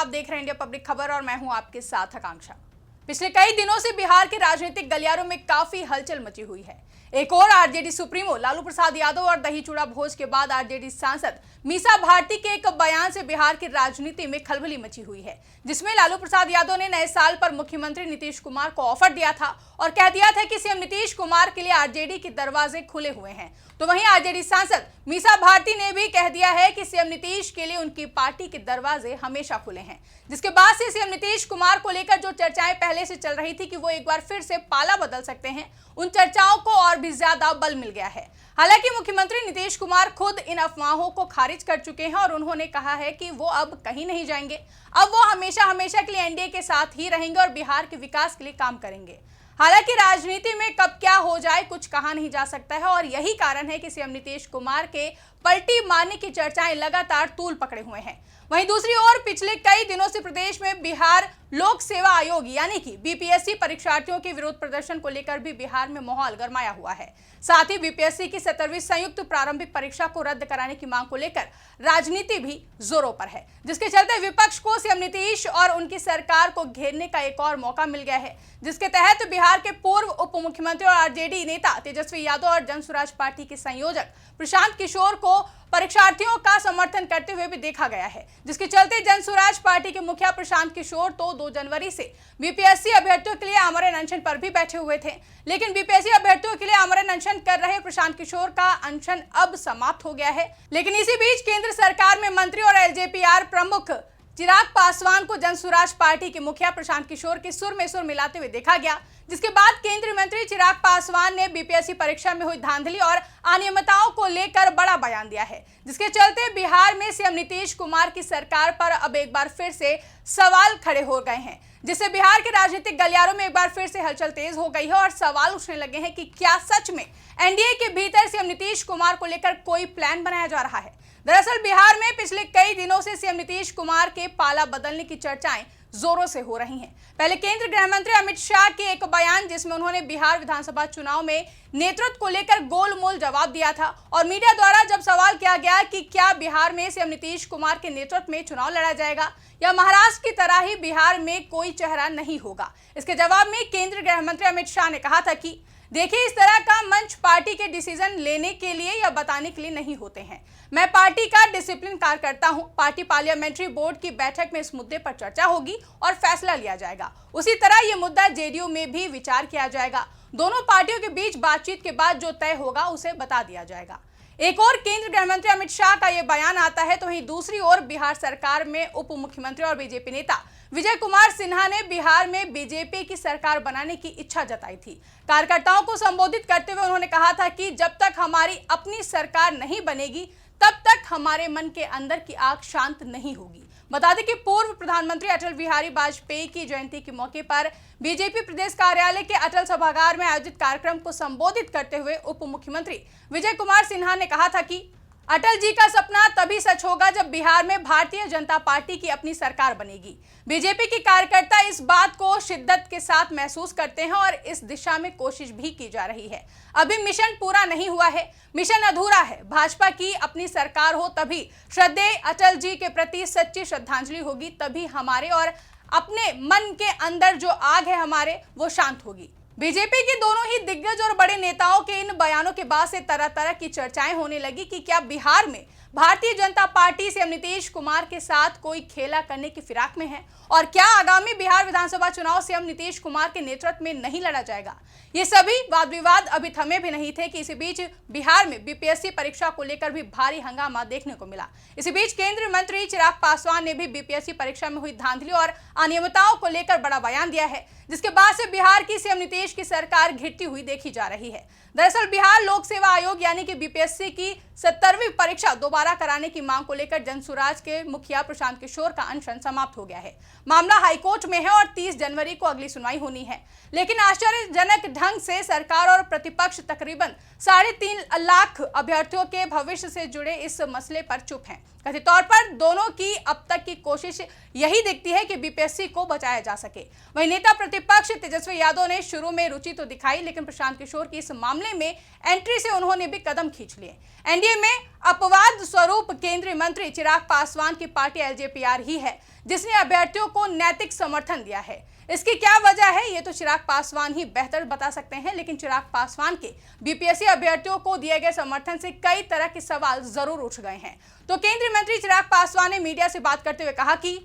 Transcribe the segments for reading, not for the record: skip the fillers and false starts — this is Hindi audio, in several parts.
आप देख रहे हैं इंडिया पब्लिक खबर और मैं हूं आपके साथ आकांक्षा। पिछले कई दिनों से बिहार के राजनीतिक गलियारों में काफी हलचल मची हुई है। एक और आरजेडी सुप्रीमो लालू प्रसाद यादव और दही चूड़ा भोज के बाद आरजेडी सांसद मीसा भारती के एक बयान से बिहार की राजनीति में खलबली मची हुई है, जिसमें लालू प्रसाद यादव ने नए साल पर मुख्यमंत्री नीतीश कुमार को ऑफर दिया था और कह दिया था कि सीएम नीतीश कुमार के लिए आरजेडी के दरवाजे खुले हुए हैं। तो वहीं आरजेडी सांसद मीसा भारती ने भी कह दिया है कि सीएम नीतीश के लिए उनकी पार्टी के दरवाजे हमेशा खुले हैं, जिसके बाद से सीएम नीतीश कुमार को लेकर जो चर्चाएं पहले से चल रही थी कि वो एक बार फिर से पाला बदल सकते हैं, उन चर्चाओं को और भी ज्यादा बल मिल गया है। हालांकि मुख्यमंत्री नीतीश कुमार खुद इन अफवाहों को खारिज कर चुके हैं और उन्होंने कहा है कि वो अब कहीं नहीं जाएंगे, अब वो हमेशा हमेशा के लिए एनडीए के साथ ही रहेंगे और बिहार के विकास के लिए काम करेंगे। हालांकि राजनीति में कब क्या हो जाए कुछ कहा नहीं जा सकता है और यही कारण है कि सीएम नीतीश कुमार के पलटी मारने की चर्चाएं लगातार तूल पकड़े हुए हैं। वहीं दूसरी ओर पिछले कई दिनों से प्रदेश में बिहार लोक सेवा आयोग यानी कि बीपीएससी परीक्षार्थियों के विरोध प्रदर्शन को लेकर भी बिहार में माहौल गरमाया हुआ है। साथ ही बीपीएससी की 17वीं संयुक्त प्रारंभिक परीक्षा को रद्द कराने की मांग को लेकर राजनीति भी जोरों पर है, जिसके चलते विपक्ष को सीएम नीतीश और उनकी सरकार को घेरने का एक और मौका मिल गया है, जिसके तहत बिहार के पूर्व उप मुख्यमंत्री और आरजेडी नेता तेजस्वी यादव और जनसुराज पार्टी के संयोजक प्रशांत किशोर को परीक्षार्थियों का समर्थन करते हुए भी देखा गया है, जिसके चलते जनसुराज पार्टी के मुखिया प्रशांत किशोर तो 2 जनवरी से बीपीएससी अभ्यर्थियों के लिए आमरण अनशन पर भी बैठे हुए थे। लेकिन बीपीएससी अभ्यर्थियों के लिए आमरण अनशन कर रहे प्रशांत किशोर का अनशन अब समाप्त हो गया है। लेकिन इसी बीच केंद्र सरकार में मंत्री और एलजेपीआर प्रमुख चिराग पासवान को जनसुराज पार्टी के मुखिया प्रशांत किशोर के सुर में सुर मिलाते हुए देखा गया, जिसके बाद केंद्रीय मंत्री चिराग पासवान ने बीपीएससी परीक्षा में हुई धांधली और अनियमितताओं को लेकर बड़ा बयान दिया है, जिसके चलते बिहार में सीएम नीतीश कुमार की सरकार पर अब एक बार फिर से सवाल खड़े हो गए हैं, जिससे बिहार के राजनीतिक गलियारों में एक बार फिर से हलचल तेज हो गई है और सवाल उठने लगे हैं कि क्या सच में एनडीए के भीतर सीएम नीतीश कुमार को लेकर कोई प्लान बनाया जा रहा है। दरअसल बिहार में पिछले कई दिनों से सीएम नीतीश कुमार के पाला बदलने की चर्चाएं जोरों से हो रही हैं। पहले केंद्रीय गृह मंत्री अमित शाह के एक बयान जिसमें उन्होंने बिहार विधानसभा चुनाव में नेतृत्व को लेकर गोलमोल जवाब दिया था और मीडिया द्वारा जब सवाल किया गया कि क्या बिहार में सीएम नीतीश कुमार के नेतृत्व में चुनाव लड़ा जाएगा या महाराष्ट्र की तरह ही बिहार में कोई चेहरा नहीं होगा, इसके जवाब में केंद्रीय गृह मंत्री अमित शाह ने कहा था कि देखिए, इस तरह का मंच पार्टी के डिसीजन लेने के लिए या बताने के लिए नहीं होते हैं। मैं पार्टी का डिसिप्लिन कार्यकर्ता हूं। पार्टी पार्लियामेंट्री बोर्ड की बैठक में इस मुद्दे पर चर्चा होगी और फैसला लिया जाएगा। उसी तरह ये मुद्दा जेडीयू में भी विचार किया जाएगा। दोनों पार्टियों के बीच बातचीत के बाद जो तय होगा उसे बता दिया जाएगा। एक और केंद्रीय गृह मंत्री अमित शाह का यह बयान आता है तो वहीं दूसरी ओर बिहार सरकार में उप मुख्यमंत्री और बीजेपी नेता विजय कुमार सिन्हा ने बिहार में बीजेपी की सरकार बनाने की इच्छा जताई थी। कार्यकर्ताओं को संबोधित करते हुए उन्होंने कहा था कि जब तक हमारी अपनी सरकार नहीं बनेगी तब तक हमारे मन के अंदर की आग शांत नहीं होगी। बता दें कि पूर्व प्रधानमंत्री अटल बिहारी वाजपेयी की जयंती के मौके पर बीजेपी प्रदेश कार्यालय के अटल सभागार में आयोजित कार्यक्रम को संबोधित करते हुए उप मुख्यमंत्री विजय कुमार सिन्हा ने कहा था कि अटल जी का सपना तभी सच होगा जब बिहार में भारतीय जनता पार्टी की अपनी सरकार बनेगी। बीजेपी के कार्यकर्ता इस बात को शिद्दत के साथ महसूस करते हैं और इस दिशा में कोशिश भी की जा रही है। अभी मिशन पूरा नहीं हुआ है, मिशन अधूरा है। भाजपा की अपनी सरकार हो तभी श्रद्धेय अटल जी के प्रति सच्ची श्रद्धांजलि होगी, तभी हमारे और अपने मन के अंदर जो आग है हमारे वो शांत होगी। बीजेपी के दोनों ही दिग्गज और बड़े नेताओं के इन बयानों के बाद से तरह तरह की चर्चाएं होने लगी कि क्या बिहार में भारतीय जनता पार्टी सीएम नीतीश कुमार के साथ कोई खेला करने की फिराक में है और क्या आगामी बिहार विधानसभा चुनाव सीएम नीतीश कुमार के नेतृत्व में नहीं लड़ा जाएगा। ये सभी वाद विवाद अभी थमे भी नहीं थे कि इसी बीच बिहार में बीपीएससी परीक्षा को लेकर भी भारी हंगामा देखने को मिला। इसी बीच केंद्रीय मंत्री चिराग पासवान ने भी बीपीएससी परीक्षा में हुई धांधली और अनियमितताओं को लेकर बड़ा बयान दिया है, जिसके बाद से बिहार की सीएम नीतीश की सरकार घिरती हुई देखी जा रही है। दरअसल बिहार लोक सेवा आयोग यानी कि बीपीएससी की 17वीं परीक्षा दोबारा कराने की मांग को लेकर जनसुराज के मुखिया प्रशांत किशोर का अनशन समाप्त हो गया है। मामला हाईकोर्ट में है और 30 जनवरी को अगली सुनवाई होनी है। लेकिन आश्चर्यजनक ढंग से सरकार और प्रतिपक्ष तकरीबन 3.5 लाख अभ्यर्थियों के भविष्य से जुड़े इस मसले पर चुप हैं। कथित तौर पर दोनों की अब तक की कोशिश यही दिखती है कि बीपीएससी को बचाया जा सके। वहीं नेता प्रतिपक्ष तेजस्वी यादव ने शुरू में रुचि तो दिखाई, लेकिन प्रशांत किशोर की इस मामले में एंट्री से उन्होंने भी कदम खींच लिए। एनडीए एनडीए में अपवाद स्वरूप केंद्रीय मंत्री चिराग पासवान की पार्टी एलजेपीआर ही है जिसने अभ्यर्थियों को नैतिक समर्थन दिया है। इसकी क्या वजह है ये तो चिराग पासवान ही बेहतर बता सकते हैं, लेकिन चिराग पासवान के बीपीएससी अभ्यर्थियों को दिए गए समर्थन से कई तरह के सवाल जरूर उठ गए हैं। तो केंद्रीय मंत्री चिराग पासवान ने मीडिया से बात करते हुए कहा कि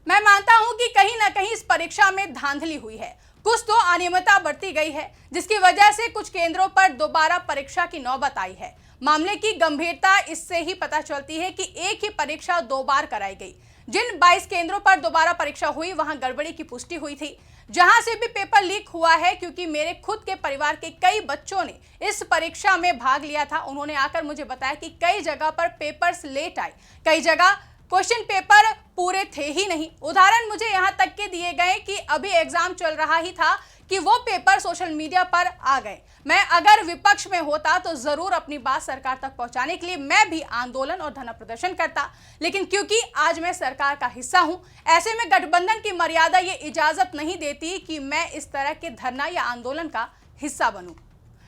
मैं मानता हूं कि कहीं ना कहीं इस परीक्षा में धांधली हुई है, कुछ तो अनियमितता बरती गई है जिसकी वजह से कुछ केंद्रों पर दोबारा परीक्षा की नौबत आई है। मामले की गंभीरता इससे ही पता चलती है कि एक ही परीक्षा 2 बार कराई गई। जिन 22 केंद्रों पर दोबारा परीक्षा हुई वहां गड़बड़ी की पुष्टि हुई थी, जहां से भी पेपर लीक हुआ है, क्योंकि मेरे खुद के परिवार के कई बच्चों ने इस परीक्षा में भाग लिया था। उन्होंने आकर मुझे बताया कि कई जगह पर पेपर्स लेट आए, कई जगह क्वेश्चन पेपर पूरे थे ही नहीं। उदाहरण मुझे यहां तक के दिए गए कि अभी एग्जाम चल रहा ही था कि वो पेपर सोशल मीडिया पर आ गए। मैं अगर विपक्ष में होता तो जरूर अपनी बात सरकार तक पहुंचाने के लिए मैं भी आंदोलन और धरना प्रदर्शन करता, लेकिन क्योंकि आज मैं सरकार का हिस्सा हूं, ऐसे में गठबंधन की मर्यादा ये इजाजत नहीं देती कि मैं इस तरह के धरना या आंदोलन का हिस्सा बनूं।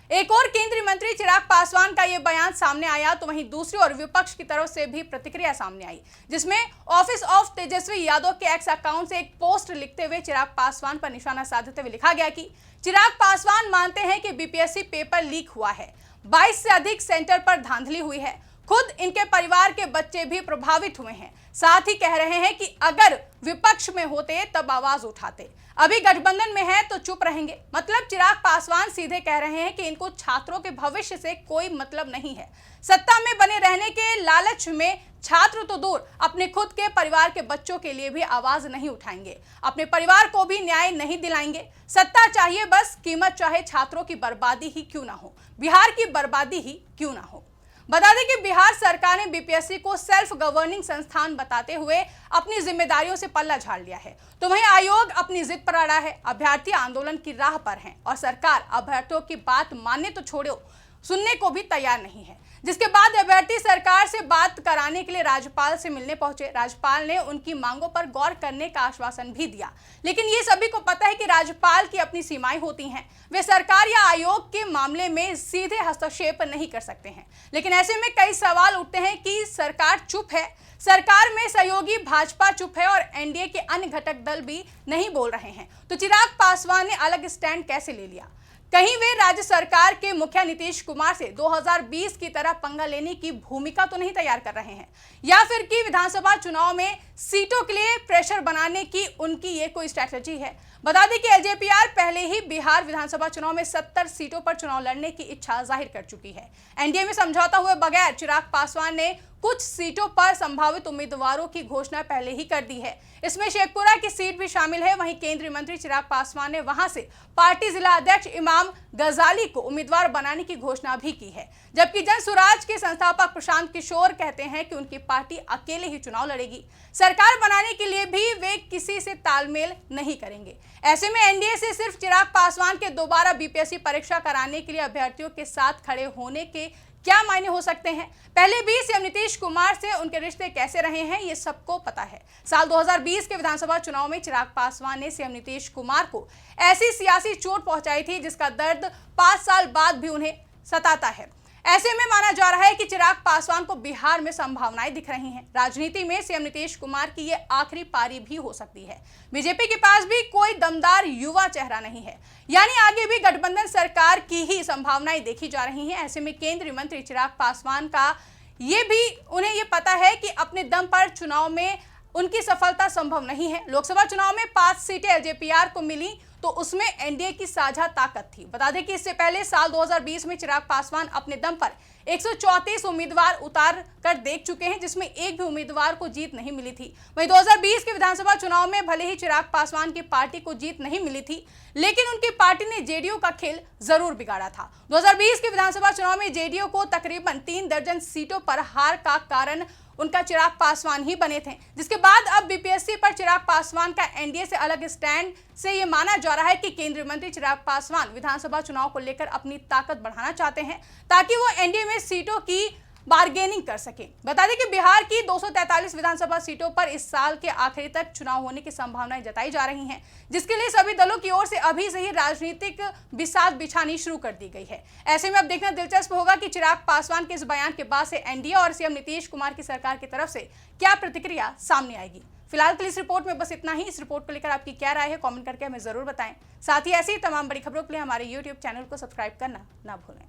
एक और केंद्रीय मंत्री चिराग पासवान का यह बयान सामने आया तो वहीं दूसरी ओर विपक्ष की तरफ से भी प्रतिक्रिया सामने आई, जिसमें ऑफिस ऑफ तेजस्वी यादव के एक्स अकाउंट से एक पोस्ट लिखते हुए चिराग पासवान पर निशाना साधते हुए लिखा गया कि चिराग पासवान मानते हैं कि बीपीएससी पेपर लीक हुआ है, 22 से अधिक सेंटर पर धांधली हुई है, खुद इनके परिवार के बच्चे भी प्रभावित हुए हैं। साथ ही कह रहे हैं कि अगर विपक्ष में होते तब आवाज उठाते, अभी गठबंधन में है तो चुप रहेंगे। मतलब चिराग पासवान सीधे कह रहे हैं कि इनको छात्रों के भविष्य से कोई मतलब नहीं है। सत्ता में बने रहने के लालच में छात्र तो दूर, अपने खुद के परिवार के बच्चों के लिए भी आवाज नहीं उठाएंगे, अपने परिवार को भी न्याय नहीं दिलाएंगे। सत्ता चाहिए बस, कीमत चाहे छात्रों की बर्बादी ही क्यों ना हो, बिहार की बर्बादी ही क्यों ना हो। बता दें कि बिहार सरकार ने बीपीएससी को सेल्फ गवर्निंग संस्थान बताते हुए अपनी जिम्मेदारियों से पल्ला झाड़ लिया है, तो वहीं आयोग अपनी जिद पर अड़ा है। अभ्यर्थी आंदोलन की राह पर हैं और सरकार अभ्यर्थियों की बात मानने तो छोड़ो, सुनने को भी तैयार नहीं है। जिसके बाद अभ्यर्थी सरकार से बात कराने के लिए राज्यपाल से मिलने पहुंचे। राज्यपाल ने उनकी मांगों पर गौर करने का आश्वासन भी दिया, लेकिन ये सभी को पता है कि राज्यपाल की अपनी सीमाएं होती हैं, वे सरकार या आयोग के मामले में सीधे हस्तक्षेप नहीं कर सकते हैं। लेकिन ऐसे में कई सवाल उठते हैं कि सरकार चुप है, सरकार में सहयोगी भाजपा चुप है और एनडीए के अन्य घटक दल भी नहीं बोल रहे हैं, तो चिराग पासवान ने अलग स्टैंड कैसे ले लिया? कहीं वे राज्य सरकार के मुखिया नीतीश कुमार से 2020 की तरह पंगा लेने की भूमिका तो नहीं तैयार कर रहे हैं, या फिर कि विधानसभा चुनाव में सीटों के लिए प्रेशर बनाने की उनकी ये कोई स्ट्रैटेजी है? बता दें कि एलजेपीआर पहले ही बिहार विधानसभा चुनाव में 70 सीटों पर चुनाव लड़ने की इच्छा जाहिर कर चुकी है। एनडीए में समझौता हुए बगैर चिराग पासवान ने कुछ सीटों पर संभावित उम्मीदवारों की घोषणा पहले ही कर दी है। इसमें शेखपुरा की सीट भी शामिल है। वहीं केंद्रीय मंत्री चिराग पासवान ने वहां से पार्टी जिला अध्यक्ष इमाम गजाली को उम्मीदवार बनाने की घोषणा भी की है, जबकि जन सुराज के संस्थापक प्रशांत किशोर कहते हैं कि उनकी पार्टी अकेले ही चुनाव लड़ेगी, सरकार बनाने के लिए भी वे किसी से तालमेल नहीं करेंगे। ऐसे में एनडीए से सिर्फ चिराग पासवान के दोबारा बीपीएससी परीक्षा कराने के लिए अभ्यर्थियों के साथ खड़े होने के क्या मायने हो सकते हैं? पहले भी सीएम नीतीश कुमार से उनके रिश्ते कैसे रहे हैं ये सबको पता है। साल 2020 के विधानसभा चुनाव में चिराग पासवान ने सीएम नीतीश कुमार को ऐसी सियासी चोट पहुंचाई थी जिसका दर्द 5 साल बाद भी उन्हें सताता है। ऐसे में माना जा रहा है कि चिराग पासवान को बिहार में संभावनाएं दिख रही हैं। राजनीति में सीएम नीतीश कुमार की ये आखिरी पारी भी हो सकती है। बीजेपी के पास भी कोई दमदार युवा चेहरा नहीं है, यानी आगे भी गठबंधन सरकार की ही संभावनाएं देखी जा रही हैं। ऐसे में केंद्रीय मंत्री चिराग पासवान का उन्हें ये पता है कि अपने दम पर चुनाव में उनकी सफलता संभव नहीं है। लोकसभा चुनाव में 5 सीटें एलजेपीआर को मिली तो उसमें एनडीए की साझा ताकत थी। बता दें कि इससे पहले साल 2020 में चिराग पासवान अपने दम पर 134 उम्मीदवार उतार कर देख चुके हैं, जिसमें एक भी उम्मीदवार को जीत नहीं मिली थी। वहीं 2020 के विधानसभा चुनाव में भले ही चिराग पासवान की पार्टी को जीत नहीं मिली थी, लेकिन उनकी पार्टी ने जेडीयू का खेल जरूर बिगाड़ा था। 2020 के विधानसभा चुनाव में जेडीयू को तकरीबन 3 दर्जन सीटों पर हार का कारण उनका चिराग पासवान ही बने थे, जिसके बाद अब बीपीएससी पर चिराग पासवान का एनडीए से अलग स्टैंड से ये माना जा रहा है कि केंद्रीय मंत्री चिराग पासवान विधानसभा चुनाव को लेकर अपनी ताकत बढ़ाना चाहते हैं, ताकि वो एनडीए में सीटों की बार्गेनिंग कर सके। बता दें कि बिहार की 243 विधानसभा सीटों पर इस साल के आखिरी तक चुनाव होने की संभावनाएं जताई जा रही हैं, जिसके लिए सभी दलों की ओर से अभी से ही राजनीतिक बिसात बिछानी शुरू कर दी गई है। ऐसे में अब देखना दिलचस्प होगा कि चिराग पासवान के इस बयान के बाद से एनडीए और सीएम नीतीश कुमार की सरकार की तरफ से क्या प्रतिक्रिया सामने आएगी। फिलहाल के लिए इस रिपोर्ट में बस इतना ही। इस रिपोर्ट को लेकर आपकी क्या राय है, कमेंट करके हमें जरूर बताएं। साथ ही ऐसी ही तमाम बड़ी खबरों के लिए हमारे YouTube चैनल को सब्सक्राइब करना ना भूलें।